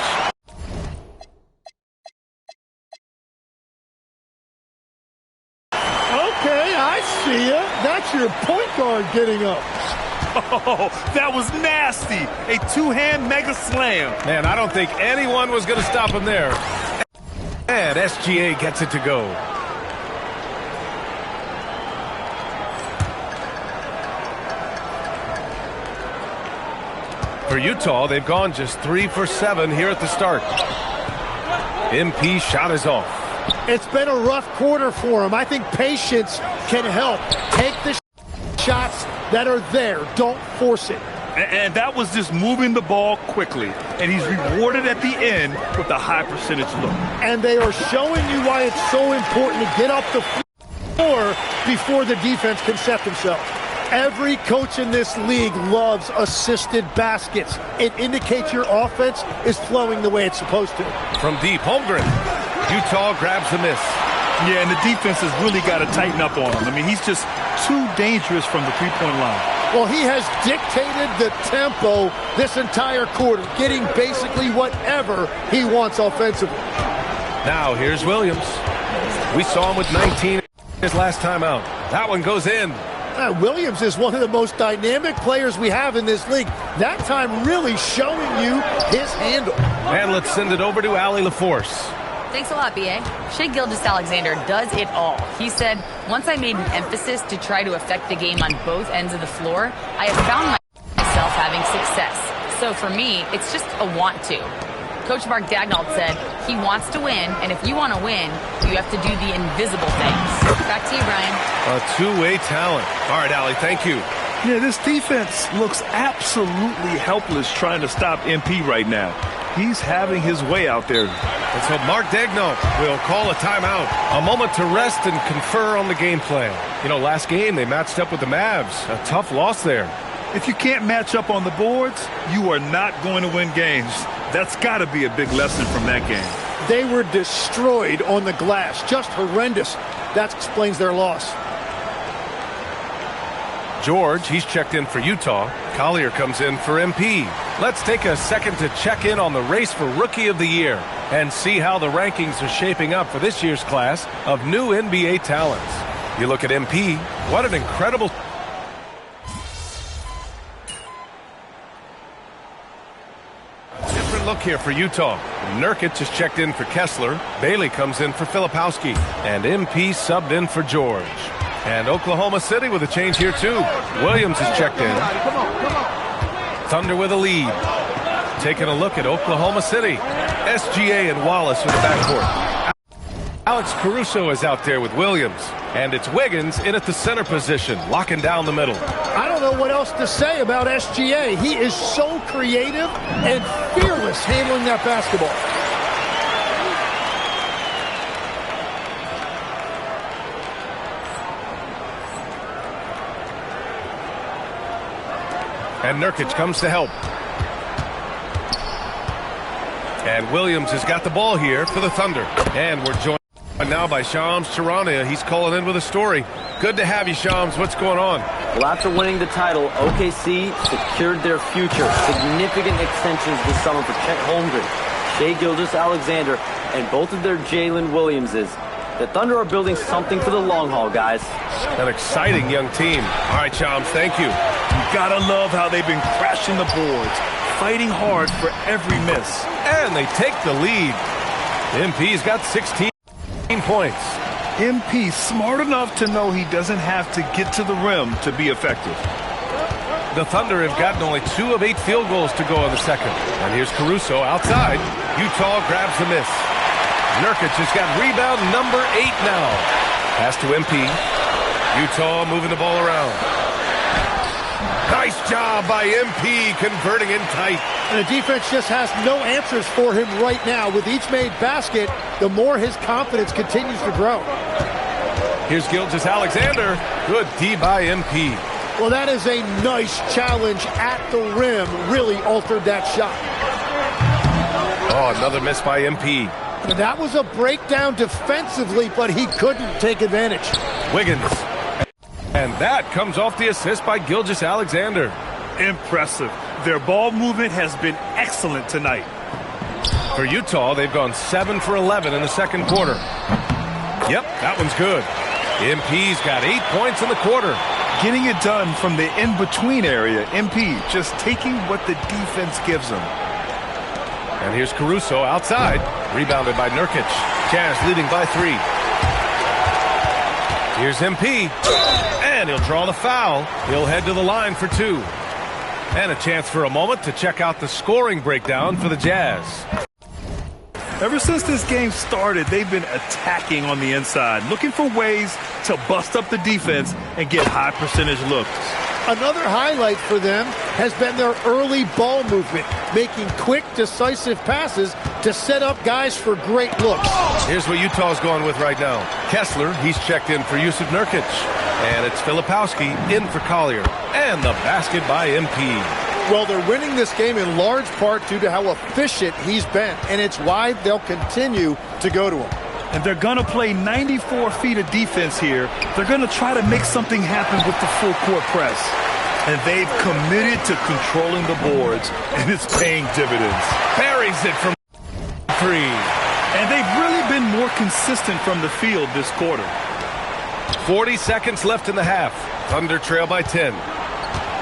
Okay, I see ya. That's your point guard getting up. Oh, that was nasty. A two-hand mega slam. Man, I don't think anyone was going to stop him there. And SGA gets it to go. For Utah, they've gone just 3 for 7 here at the start. MP shot is off. It's been a rough quarter for him. I think patience can help. Take the shots that are there. Don't force it. And that was just moving the ball quickly. And he's rewarded at the end with a high percentage look. And they are showing you why it's so important to get off the floor before the defense can set themselves. Every coach in this league loves assisted baskets. It indicates your offense is flowing the way it's supposed to. From deep, Holmgren. Utah grabs the miss. Yeah, and the defense has really got to tighten up on him. I mean, he's just too dangerous from the three-point line. Well, he has dictated the tempo this entire quarter, getting basically whatever he wants offensively. Now, here's Williams. We saw him with 19 his last time out. That one goes in. Williams is one of the most dynamic players we have in this league. That time really showing you his handle. And let's send it over to Ali LaForce. Thanks a lot, B.A. Shai Gilgeous-Alexander does it all. He said, once I made an emphasis to try to affect the game on both ends of the floor, I have found myself having success. So for me, it's just a want to. Coach Mark Daigneault said he wants to win, and if you want to win, you have to do the invisible things. Back to you, Brian. A two-way talent. All right, Ali, thank you. Yeah, this defense looks absolutely helpless trying to stop MP right now. He's having his way out there. And so Mark Daigneault will call a timeout. A moment to rest and confer on the game plan. You know, last game they matched up with the Mavs. A tough loss there. If you can't match up on the boards, you are not going to win games. That's got to be a big lesson from that game. They were destroyed on the glass. Just horrendous. That explains their loss. George, he's checked in for Utah. Collier comes in for MP. Let's take a second to check in on the race for Rookie of the Year and see how the rankings are shaping up for this year's class of new NBA talents. You look at MP, what an incredible... Different look here for Utah. Nurkic is checked in for Kessler. Bailey comes in for Filipowski. And MP subbed in for George. And Oklahoma City with a change here, too. Williams is checked in. Thunder with a lead. Taking a look at Oklahoma City. SGA and Wallace with the backcourt. Alex Caruso is out there with Williams. And it's Wiggins in at the center position, locking down the middle. I don't know what else to say about SGA. He is so creative and fearless handling that basketball. And Nurkic comes to help. And Williams has got the ball here for the Thunder. And we're joined now by Shams Charania. He's calling in with a story. Good to have you, Shams. What's going on? Well, after winning the title, OKC secured their future. Significant extensions this summer for Chet Holmgren, Shai Gilgeous-Alexander, and both of their Jalen Williamses. The Thunder are building something for the long haul, guys. An exciting young team. All right, Shams, thank you. You gotta love how they've been crashing the boards, fighting hard for every miss. And they take the lead. MP's got 16 points. MP smart enough to know he doesn't have to get to the rim to be effective. The Thunder have gotten only 2 of 8 field goals to go in the second. And here's Caruso outside. Utah grabs the miss. Nurkic has got rebound number 8 now. Pass to MP. Utah moving the ball around. Nice job by MP converting in tight. And the defense just has no answers for him right now. With each made basket, the more his confidence continues to grow. Here's Gilgeous-Alexander. Good D by MP. Well, that is a nice challenge at the rim. Really altered that shot. Oh, another miss by MP. And that was a breakdown defensively, but he couldn't take advantage. Wiggins. And that comes off the assist by Gilgeous-Alexander. Impressive. Their ball movement has been excellent tonight. For Utah, they've gone 7 for 11 in the second quarter. Yep, that one's good. MP's got 8 points in the quarter. Getting it done from the in-between area. MP just taking what the defense gives him. And here's Caruso outside. Rebounded by Nurkic. Jazz leading by 3. Here's MP. And he'll draw the foul. He'll head to the line for 2. And a chance for a moment to check out the scoring breakdown for the Jazz. Ever since this game started, they've been attacking on the inside, looking for ways to bust up the defense and get high percentage looks. Another highlight for them has been their early ball movement, making quick, decisive passes to set up guys for great looks. Here's what Utah's going with right now. Kessler, he's checked in for Jusuf Nurkic. And it's Filipowski in for Collier. And the basket by MP. Well, they're winning this game in large part due to how efficient he's been, and it's why they'll continue to go to him. And they're going to play 94 feet of defense here. They're going to try to make something happen with the full court press. And they've committed to controlling the boards, and it's paying dividends. Buries it from 3. And they've really been more consistent from the field this quarter. 40 seconds left in the half. Thunder trail by 10.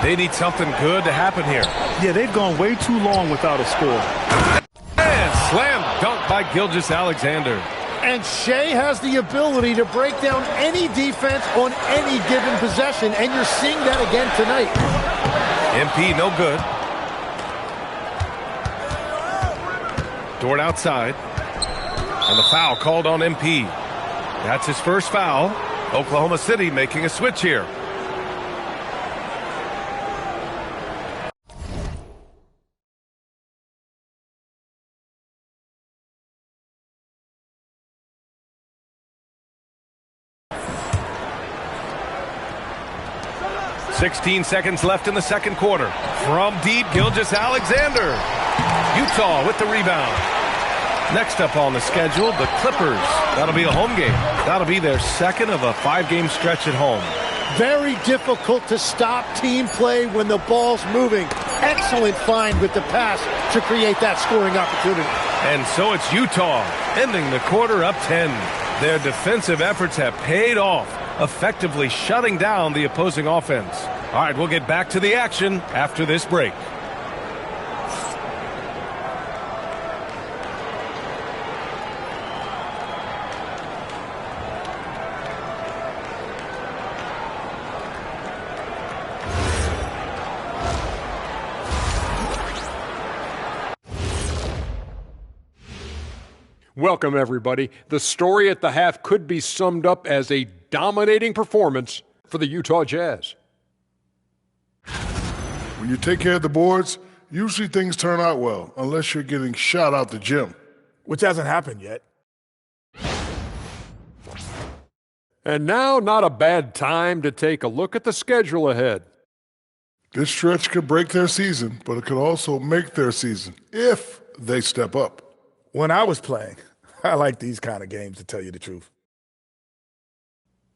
They need something good to happen here. Yeah, they've gone way too long without a score. And slam dunk by Gilgeous-Alexander. And Shai has the ability to break down any defense on any given possession, and you're seeing that again tonight. MP no good. Dort outside. And the foul called on MP. That's his first foul. Oklahoma City making a switch here. 16 seconds left in the second quarter. From deep, Gilgeous-Alexander. Utah with the rebound. Next up on the schedule, the Clippers. That'll be a home game. That'll be their second of a 5-game stretch at home. Very difficult to stop team play when the ball's moving. Excellent find with the pass to create that scoring opportunity. And so it's Utah ending the quarter up 10. Their defensive efforts have paid off, effectively shutting down the opposing offense. All right, we'll get back to the action after this break. Welcome, everybody. The story at the half could be summed up as a dominating performance for the Utah Jazz. When you take care of the boards, usually things turn out well, unless you're getting shot out the gym. Which hasn't happened yet. And now, not a bad time to take a look at the schedule ahead. This stretch could break their season, but it could also make their season if they step up. When I was playing, I like these kind of games, to tell you the truth.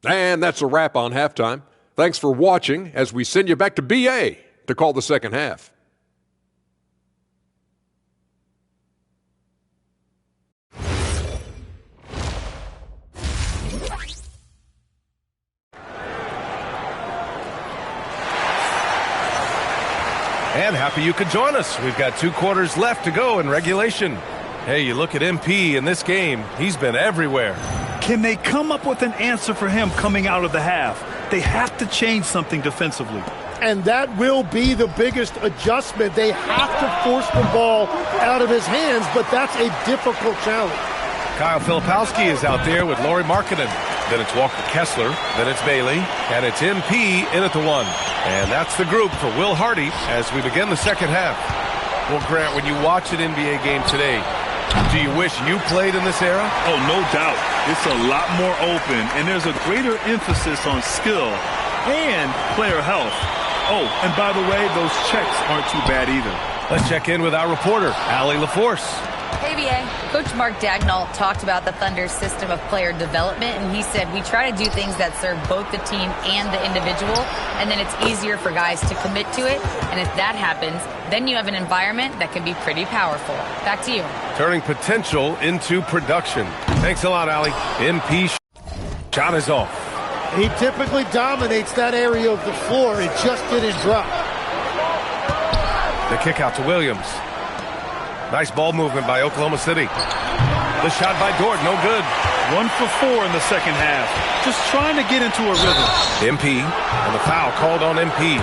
And that's a wrap on halftime. Thanks for watching as we send you back to BA to call the second half. And happy you could join us. We've got 2 quarters left to go in regulation. Hey, you look at MP in this game, he's been everywhere. Can they come up with an answer for him coming out of the half? They have to change something defensively. And that will be the biggest adjustment. They have to force the ball out of his hands, but that's a difficult challenge. Kyle Filipowski is out there with Lauri Markkanen. Then it's Walker Kessler, then it's Bailey, and it's MP in at the 1. And that's the group for Will Hardy as we begin the second half. Well, Grant, when you watch an NBA game today, do you wish you played in this era? Oh, no doubt. It's a lot more open, and there's a greater emphasis on skill and player health. Oh, and by the way, those checks aren't too bad either. Let's check in with our reporter, Allie LaForce. Hey, BA. Coach Mark Dagnall talked about the Thunder's system of player development, and he said, we try to do things that serve both the team and the individual, and then it's easier for guys to commit to it. And if that happens, then you have an environment that can be pretty powerful. Back to you. Turning potential into production. Thanks a lot, Allie. MP shot is off. He typically dominates that area of the floor. It just didn't drop. The kick out to Williams. Nice ball movement by Oklahoma City. The shot by Dort, no good. 1 for 4 in the second half. Just trying to get into a rhythm. MP, and the foul called on MP.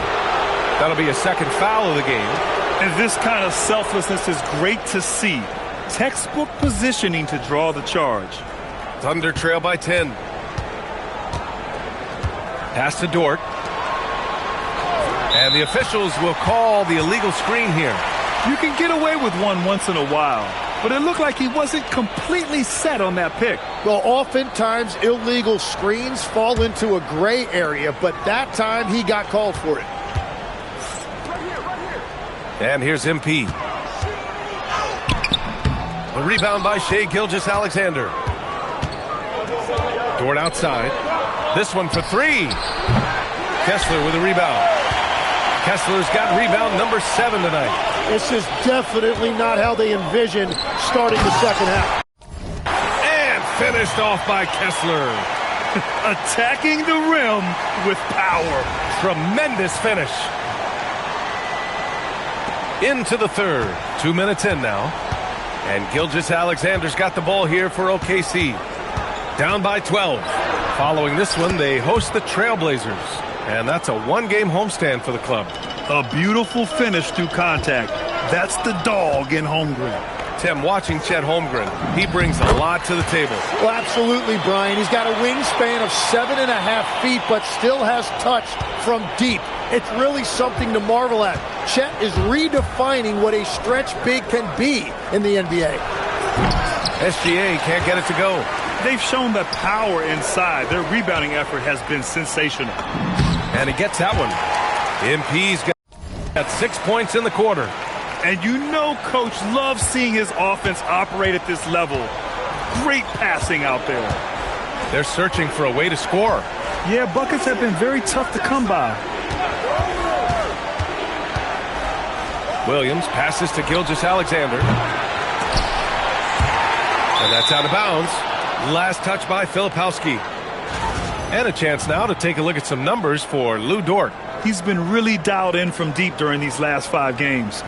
That'll be a second foul of the game. And this kind of selflessness is great to see. Textbook positioning to draw the charge. Thunder trail by 10. Pass to Dort. And the officials will call the illegal screen here. You can get away with one once in a while, but it looked like he wasn't completely set on that pick. Well, oftentimes illegal screens fall into a gray area, but that time he got called for it. And here's MP. The rebound by Shai Gilgeous-Alexander. Dort outside. This one for 3. Kessler with a rebound. Kessler's got rebound number 7 tonight. This is definitely not how they envisioned starting the second half. And finished off by Kessler. Attacking the rim with power. Tremendous finish. Into the third. 2 minutes in now. And Gilgeous-Alexander's got the ball here for OKC. Down by 12. Following this one, they host the Trailblazers. And that's a 1-game homestand for the club. A beautiful finish through contact. That's the dog in Holmgren. Tim, watching Chet Holmgren, he brings a lot to the table. Well, absolutely, Brian. He's got a wingspan of 7.5 feet, but still has touch from deep. It's really something to marvel at. Chet is redefining what a stretch big can be in the NBA. SGA can't get it to go. They've shown the power inside. Their rebounding effort has been sensational. And he gets that one. MP's got 6 points in the quarter. And you know Coach loves seeing his offense operate at this level. Great passing out there. They're searching for a way to score. Yeah, buckets have been very tough to come by. Williams passes to Gilgeous-Alexander. And that's out of bounds. Last touch by Filipowski. And a chance now to take a look at some numbers for Lou Dort. He's been really dialed in from deep during these last 5 games.